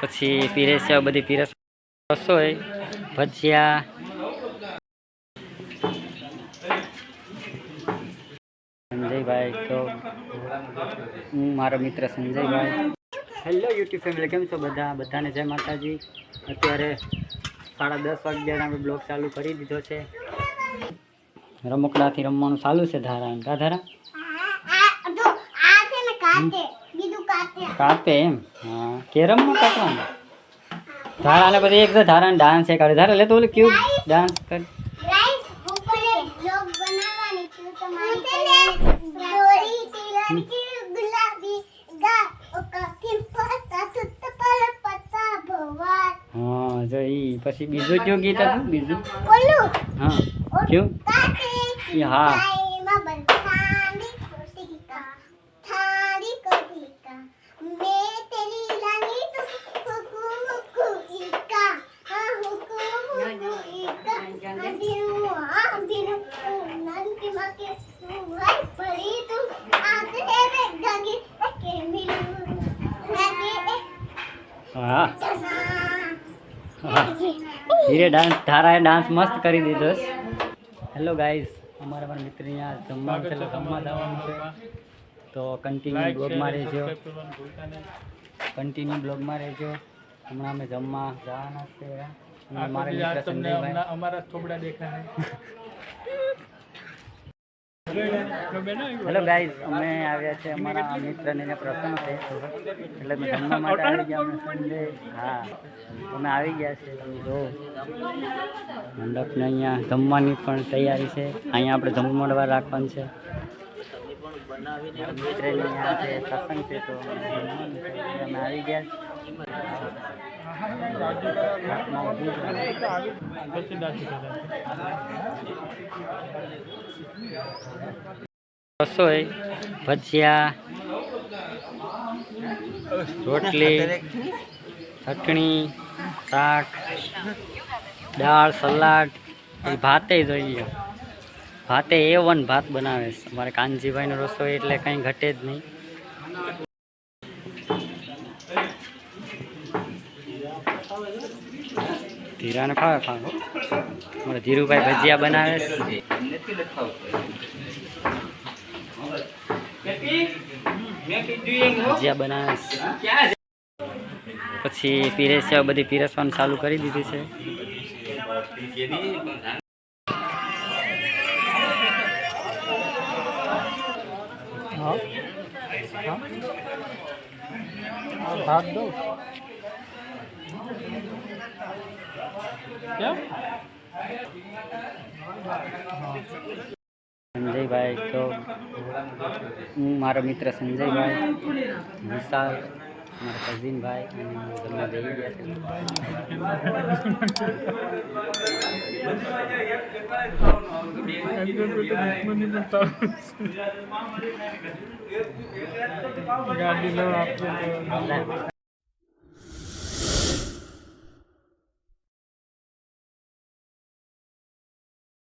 પછી પીરેસ્યા બધી પીરસ રસોઈ ભજીયા સંજયભાઈ તો હું મારો મિત્ર સંજયભાઈ. હેલો યુટ્યુબ ફેમિલી, કેમ છો બધાને જય માતાજી. અત્યારે 10:30 વાગ્યાના આપણે બ્લોગ ચાલુ કરી દીધો છે. રમકડાથી રમવાનું ચાલુ છે. ધારા કા ધારા કાપે એમ. હા કેરમમાં કાપવાનું ધારાને પછી એક ધારાને ડાન્સ એ કરે. ધારા લે તો ઓલું ક્યુબ ડાન્સ કર. હા જો ઈ પછી બીજું કયું ગીત હતું? બીજું હા કયું? હા હા ધીરે ડાન્સ ધારાએ ડાન્સ મસ્ત કરી દીધો. હેલો ગાઈઝ, અમારા પણ મિત્ર અહીંયા જમવાનું છે, જમવા જવાનું છે. તો કન્ટિન્યુ બ્લોગમાં રહેજો, હમણાં અમે જમવા જવાના છે. મારા મિત્ર સંજયભાઈ અમારા થોબડા દેખાય. હેલો ગાઈઝ, અમે આવ્યા છે અમારા મિત્રને પ્રસંગ છે એટલે અમે જમવા માટે આવી ગયા. અમે સંજય હા અમે આવી ગયા છે. તમે જો મંડપને અહીંયા જમવાની પણ તૈયારી છે. અહીંયા આપણે જમવા રાખવાનું છે. મિત્રની અહીંયા છે પ્રસંગ છે તો અમે આવી ગયા. રસોઈ ભજીયા રોટલી ચટણી શાક દાળ સલાડ ભાતે જોઈએ. ભાતે A1 ભાત બનાવે છે અમારે કાનજીભાઈનો રસોઈ એટલે કંઈ ઘટે જ નહીં. ધીરાને ખાવે મારા ધીરુભાઈ ભજીયા બનાવે છે. ભજીયા બનાવે છે. પછી પીરેસ્યા બધી પીરસવાનું ચાલુ કરી દીધું છે. ભાત દો સંજયભાઈ તો હું મારો મિત્ર સંજયભાઈ વિશાલ મારા કઝિનભાઈ અને જમવા જઈ ગયા છે. ગાડી લો